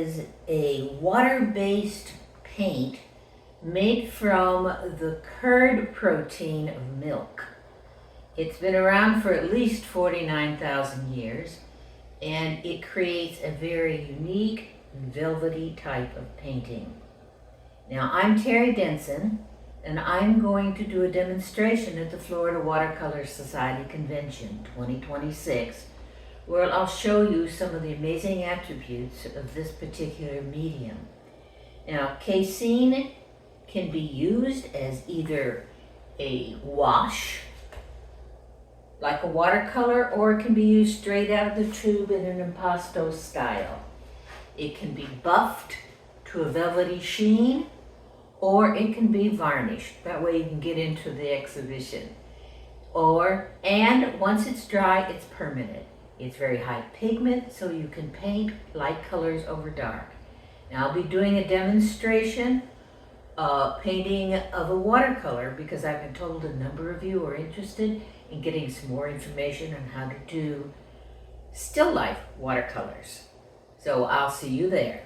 is a water-based paint made from the curd protein of milk. It's been around for at least 49,000 years, and it creates a very unique velvety type of painting. Now, I'm Terry Denson, and I'm going to do a demonstration at the Florida Watercolor Society Convention 2026, where I'll show you some of the amazing attributes of this particular medium. Now, Casein can be used as either a wash, like a watercolor, or it can be used straight out of the tube in an impasto style. It can be buffed to a velvety sheen, or it can be varnished. That way you can get into the exhibition. And once it's dry, it's permanent. It's very high pigment, so you can paint light colors over dark. Now I'll be doing a demonstration painting of a watercolor, because I've been told a number of you are interested in getting some more information on how to do still life watercolors. So I'll see you there.